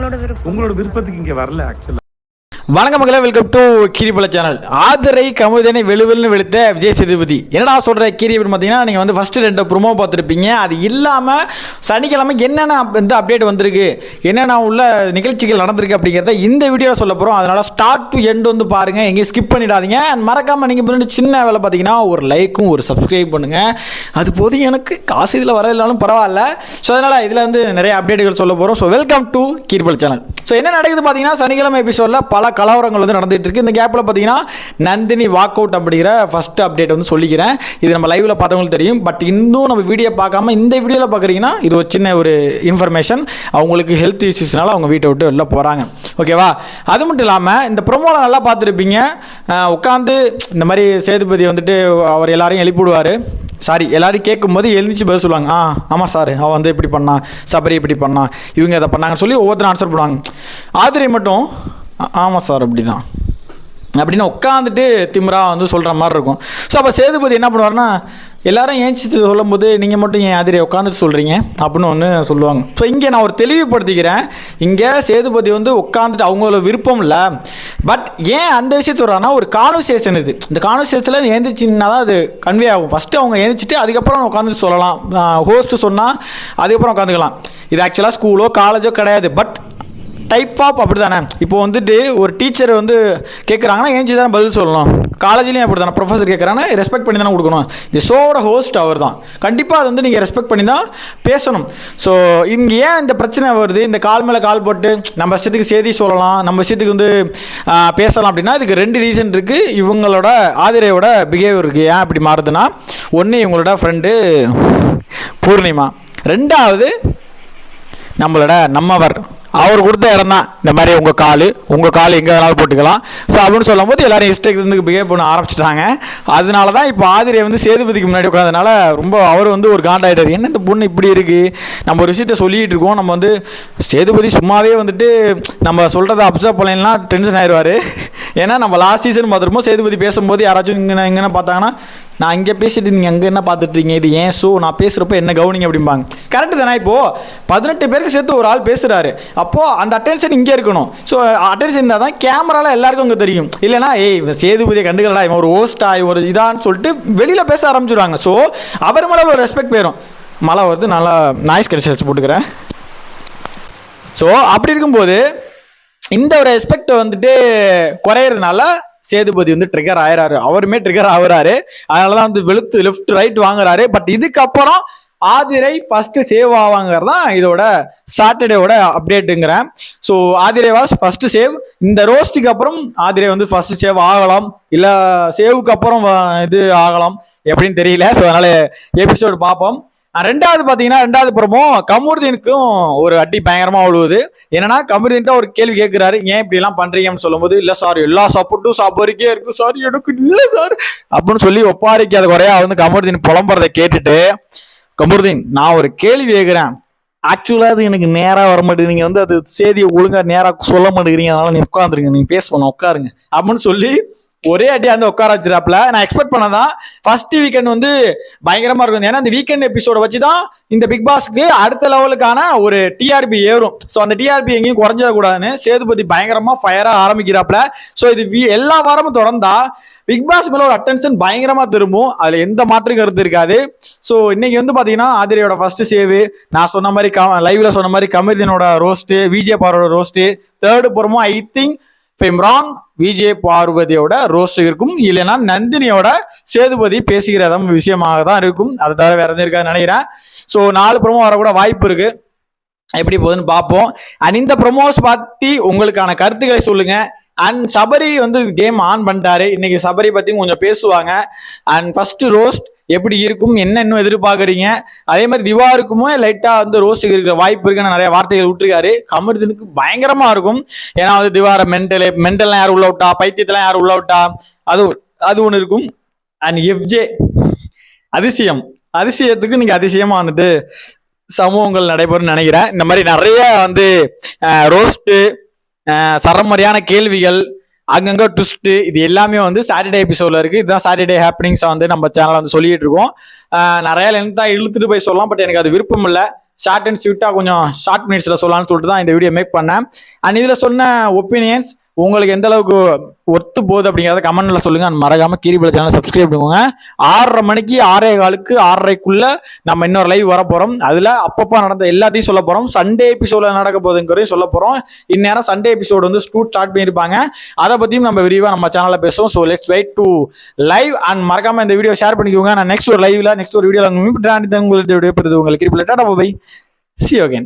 உங்களோட விருப்பத்துக்கு இங்கே வரல ஆக்சுவலாக. வணக்கம் மக்களே, வெல்கம் டு கீரிபல சேனல். ஆதிரை கமுதனை வெளுவெல்னு வெளுத்த விஜய் சேதுபதி. என்னடா சொல்கிற கீரி அப்படின்னு பார்த்தீங்கன்னா, நீங்கள் வந்து ஃபஸ்ட்டு 2 ப்ரோமோ பார்த்துருப்பீங்க. அது இல்லாமல் சனிக்கிழமை என்னென்ன வந்து அப்டேட் வந்திருக்கு, என்னென்ன உள்ள நிகழ்ச்சிகள் நடந்திருக்கு அப்படிங்கிறத இந்த வீடியோவில் சொல்ல போகிறோம். அதனால் ஸ்டார்ட் டு எண்ட் வந்து பாருங்கள், எங்கேயும் ஸ்கிப் பண்ணிடாதீங்க. அண்ட் மறக்காமல் நீங்கள் பண்ணி சின்ன வேலை பார்த்தீங்கன்னா ஒரு லைக்கும் ஒரு சப்ஸ்கிரைப் பண்ணுங்கள். அது போதும், எனக்கு காசு இதில் வர இல்லைனாலும் பரவாயில்ல. ஸோ அதனால் இதில் வந்து நிறைய அப்டேட்டுகள் சொல்ல போகிறோம். ஸோ வெல்கம் டு கீரிபல சேனல். ஸோ என்ன நடக்குது பார்த்தீங்கன்னா, சனிக்கிழமை எபிசோடில் பல கலவரங்கள் வந்து நடந்துட்டு இருக்கு. இந்த கேப்பில் பார்த்தீங்கன்னா நந்தினி வாக் அவுட் அப்படிங்கிற ஃபர்ஸ்ட் அப்டேட் வந்து சொல்லிக்கிறேன். இது நம்ம லைவ்ல பார்த்தவங்களுக்கு தெரியும். பட் இன்னும் நம்ம வீடியோ பார்க்காம இந்த வீடியோவில் பார்க்குறீங்கன்னா இது ஒரு சின்ன ஒரு இன்ஃபர்மேஷன். அவங்களுக்கு ஹெல்த் இஷ்யூஸ்னால அவங்க வீட்டை விட்டு வெளில போகிறாங்க. ஓகேவா? அது மட்டும் இல்லாமல் இந்த ப்ரோமோவில் நல்லா பார்த்துருப்பீங்க. உட்காந்து இந்த மாதிரி சேதுபதி வந்துட்டு அவர் எல்லாரையும் எழுப்பிவிடுவார். சாரி, எல்லாரும் கேட்கும்போது எழுந்திரிச்சு பதில் சொல்லுவாங்க. ஆமாம் சார், அவன் வந்து இப்படி பண்ணான், சபரி இப்படி பண்ணான், இவங்க இதை பண்ணாங்கன்னு சொல்லி ஒவ்வொருத்தரும் ஆன்சர் பண்ணுவாங்க. ஆதிரை மட்டும் ஆமாம் சார் அப்படி தான் அப்படின்னு உட்காந்துட்டு திமிரா வந்து சொல்கிற மாதிரி இருக்கும். ஸோ அப்போ சேதுபதி என்ன பண்ணுவார்னா, எல்லாரும் ஏஞ்சிட்டு சொல்லும்போது நீங்கள் மட்டும் ஏன் ஆதிரை உட்காந்துட்டு சொல்கிறீங்க அப்படின்னு ஒன்று சொல்லுவாங்க. ஸோ இங்கே நான் ஒரு தெளிவுபடுத்திக்கிறேன். இங்கே சேதுபதி வந்து உட்காந்துட்டு அவங்களோட விருப்பம் இல்லை. பட் ஏன் அந்த விஷயத்தை சொல்கிறாங்கன்னா, ஒரு கான்வர்சேஷன் இது. இந்த கான்வர்சேஷனில் எழுந்திரிச்சின்னா தான் அது கன்வே ஆகும். ஃபஸ்ட்டு அவங்க எழுந்திரிச்சிட்டு அதுக்கப்புறம் உட்காந்துட்டு சொல்லலாம். ஹோஸ்ட்டு சொன்னால் அதுக்கப்புறம் உட்காந்துக்கலாம். இது ஆக்சுவலாக ஸ்கூலோ காலேஜோ கிடையாது. பட் டைப் ஆஃப் அப்படி தானே. இப்போ வந்துட்டு ஒரு டீச்சர் வந்து கேட்குறாங்கன்னா ஏஞ்சி தானே பதில் சொல்லணும். காலேஜ்லேயும் அப்படி தானே. ப்ரொஃபஸர் கேட்குறாங்கன்னா ரெஸ்பெக்ட் பண்ணி தானே கொடுக்கணும். இந்த ஷோவோட ஹோஸ்ட் அவர் தான். கண்டிப்பாக அது வந்து நீங்கள் ரெஸ்பெக்ட் பண்ணி தான் பேசணும். ஸோ இங்கே ஏன் இந்த பிரச்சனை வருது, இந்த கால் மேலே கால் போட்டு நம்ம இஷ்டத்துக்கு செய்தி சொல்லலாம், நம்ம இஷ்டத்துக்கு வந்து பேசலாம் அப்படின்னா இதுக்கு 2 ரீசன் இருக்குது. இவங்களோட ஆதிரையோட பிஹேவியர் இருக்குது. ஏன் அப்படி மாறுதுன்னா, ஒன்று இவங்களோட ஃப்ரெண்டு பூர்ணிமா, 2வது நம்மளோட நம்மவர் அவர் கொடுத்த இடம் தான். இந்த மாதிரி உங்கள் கால் எங்கே வேணாலும் போட்டுக்கலாம். ஸோ அப்படின்னு சொல்லும் போது எல்லாரும் இஷ்டத்துக்கு பிஹேவ் பண்ண ஆரம்பிச்சிட்டாங்க. அதனால தான் இப்போ ஆதிரை வந்து சேதுபதிக்கு முன்னாடி உட்காந்ததுனால ரொம்ப அவர் வந்து ஒரு காண்டாயிட்டார். என்ன இந்த பொண்ணு இப்படி இருக்குது, நம்ம ஒரு விஷயத்த சொல்லிகிட்டு இருக்கோம், நம்ம வந்து சேதுபதி சும்மாவே வந்துட்டு நம்ம சொல்கிறத அப்சர்வ் பண்ணலைன்னா டென்ஷன் ஆயிடுவார். ஏன்னா நம்ம லாஸ்ட் சீசன் பார்த்துருப்போம், சேதுபதி பேசும்போது யாராச்சும் இங்கே பார்த்தாங்கன்னா, நான் இங்கே பேசிட்டு நீங்கள் அங்கே என்ன பார்த்துட்ருக்கீங்க, இது ஏன் ஷோ, நான் பேசுகிறப்ப என்ன கவனிங்க அப்படிம்பாங்க. கரெக்டு தானே? இப்போது 18 பேருக்கு சேர்த்து ஒரு ஆள் பேசுகிறாரு. அப்போது அந்த அட்டென்ஷன் இங்கே இருக்கணும். ஸோ அட்டென்ஷன் இருந்தால் தான் கேமராவில் எல்லாருக்கும் அங்கே தெரியும். இல்லைனா சேதுபதியை கண்டுக்கலடா, இவன் ஒரு ஹோஸ்டா, ஒரு இதான்னு சொல்லிட்டு வெளியில் பேச ஆரம்பிச்சுடுவாங்க. ஸோ அவர் மேலே ஒரு ரெஸ்பெக்ட் போயிடும். மழை வந்து நல்லா நாய்ஸ் கரெக்ஷன்ஸ் போட்டுக்கிறேன். ஸோ அப்படி இருக்கும்போது இந்த ஒரு ரெஸ்பெக்ட் வந்துட்டு குறையிறதுனால சேதுபதி வந்து ட்ரிகர் ஆயிராரு. அவருமே ட்ரிகர் ஆகுறாரு. அதனால தான் வந்து வெளுத்து லெஃப்ட் ரைட் வாங்குறாரு. பட் இதுக்கப்புறம் ஆதிரை ஃபர்ஸ்ட் சேவ் ஆவாங்கிறது தான் இதோட சாட்டர்டேவோட அப்டேட்டுங்கிறேன். So Aathirai was first save. இந்த ரோஸ்ட்டுக்கு அப்புறம் ஆதிரை வந்து ஃபர்ஸ்ட் சேவ் ஆகலாம், இல்லை சேவுக்கு அப்புறம் இது ஆகலாம், எப்படின்னு தெரியல. ஸோ அதனால எபிசோடு பார்ப்போம். 2வது பார்த்தீங்கன்னா, 2வது புறமோ கமருதீனுக்கும் ஒரு அடி பயங்கரமாக விழுவுது. என்னன்னா, கமருதீன்ட்ட ஒரு கேள்வி கேட்குறாரு, ஏன் இப்படிலாம் பண்ணுறீங்கன்னு சொல்லும்போது, இல்லை சார் எல்லா சப்போர்ட்டும் சபரிக்கே இருக்கு சார், எனக்கு இல்லை சார் அப்படின்னு சொல்லி ஒப்பாரிக்காத குறையா வந்து கமருதீன் புலம்புறதை கேட்டுட்டு, கமருதீன் நான் ஒரு கேள்வி கேட்குறேன், ஆக்சுவலாக அது எனக்கு நேராக வர மாட்டேங்குது, நீங்கள் வந்து அது செய்தியை ஒழுங்காக நேராக சொல்ல மாட்டேங்கிறீங்க, அதனால நீ உட்காந்துருங்க, நீங்கள் பேசணும் உட்காருங்க அப்படின்னு சொல்லி ஒரே அடியாக வந்து உட்கார வச்சிருப்பாப்ல. நான் எக்ஸ்பெக்ட் பண்ணதான் ஃபர்ஸ்ட் வீக்கெண்ட் வந்து பயங்கரமாக இருக்கும். ஏன்னா இந்த வீக்கெண்ட் எபிசோட வச்சு தான் இந்த பிக் பாஸ்க்கு அடுத்த லெவலுக்கான ஒரு டிஆர்பி ஏறும். ஸோ அந்த டிஆர்பி எங்கேயும் குறைஞ்சிடக்கூடாதுன்னு சேதுபதி பயங்கரமாக ஃபயராக ஆரம்பிக்கிறாப்ல. ஸோ இது எல்லா வாரமும் தொடர்ந்தா பிக் பாஸ் மேலே ஒரு அட்டென்ஷன் பயங்கரமாக திரும்பும். அதில் எந்த மாற்று கருத்து இருக்காது. ஸோ இன்னைக்கு வந்து பார்த்தீங்கன்னா ஆதிரையோட ஃபர்ஸ்ட் சேவு, நான் சொன்ன மாதிரி லைவ்ல சொன்ன மாதிரி கமருதீனோட ரோஸ்ட்டு, விஜய் பார்வோட ரோஸ்ட்டு, 3rd புறமும் ஐ திங்க் விஜய் பார்வதியோட ரோஸ்ட் இருக்கும். இல்லைன்னா நந்தினியோட சேதுபதி பேசுகிற விஷயமாக தான் இருக்கும். அதை தவிர வேற எதுவும் இருக்காதுன்னு நினைக்கிறேன். ஸோ 4 ப்ரோமோ வரக்கூட வாய்ப்பு இருக்கு. எப்படி போகுதுன்னு பார்ப்போம். அண்ட் இந்த ப்ரோமோஸ் பற்றி உங்களுக்கான கருத்துக்களை சொல்லுங்க. அண்ட் சபரி வந்து கேம் ஆன் பண்ணிட்டாரு. இன்னைக்கு சபரி பத்தி கொஞ்சம் பேசுவாங்க. அண்ட் ஃபர்ஸ்ட் ரோஸ்ட் எப்படி இருக்கும், என்ன இன்னும் எதிர்பார்க்குறீங்க, அதே மாதிரி திவாருக்குமே லைட்டா வந்து ரோஸ்ட் இருக்கிற வாய்ப்பு இருக்குன்னு நிறைய வார்த்தைகள் விட்டுருக்காரு. கமருதீனுக்கு பயங்கரமா இருக்கும். ஏன்னா வந்து திவார மென்டல்லாம் யார் உள்ள விட்டா, பைத்தியத்தெல்லாம் யார் உள்ள விட்டா, அது ஒன்று இருக்கும். அண்ட் எஃப்ஜே அதிசயத்துக்கு நீங்க அதிசயமா வந்துட்டு சமூகங்கள் நடைபெறும் நினைக்கிறேன். இந்த மாதிரி நிறைய வந்து ரோஸ்ட்டு, சரமாரியான கேள்விகள், அங்கங்க ட்விஸ்ட், இது எல்லாமே வந்து சாட்டர்டே எபிசோட்ல இருக்கு. இதுதான் சாட்டர்டே ஹேப்பனிங்ஸ் வந்து நம்ம சேனல் வந்து சொல்லிட்டு இருக்கோம். நிறைய லென்த்தா இழுத்துட்டு போய் சொல்லலாம். பட் எனக்கு அது விருப்பம் இல்லை. ஷார்ட் அண்ட் ஸ்வீட்டாக கொஞ்சம் ஷார்ட் மினிட்ஸில் சொல்லலாம்னு சொல்லிட்டு தான் இந்த வீடியோ மேக் பண்ணேன். அண்ட் இதில் சொன்ன ஒப்பீனியன்ஸ் உங்களுக்கு எந்த அளவுக்கு ஒத்து போகுது அப்படிங்கிறத கமெண்ட்ல சொல்லுங்க. மறக்காம கீரிபல சேனல் சப்ஸ்கிரைப் பண்ணுவோங்க. 6:30 மணிக்கு 6:15 6:30க்குள்ள நம்ம இன்னொரு லைவ் வர போறோம். அதுல அப்பப்போ நடந்த எல்லாத்தையும் சொல்ல போறோம். சண்டே எபிசோட்ல நடக்க போகுதுங்கிறதையும் சொல்ல போறோம். இந்நேரம் சண்டே எபிசோடு வந்து ஸ்டார்ட் பண்ணியிருப்பாங்க. அதை பத்தியும் நம்ம விரிவா நம்ம சேனல்ல பேசுவோம். So let's wait to live. And மறக்காம இந்த வீடியோ ஷேர் பண்ணிக்கோங்க. நான் நெக்ஸ்ட் ஒரு லைவ்ல நெக்ஸ்ட் ஒரு வீடியோல உங்களுக்கு கீரிபல tata bye. See you again.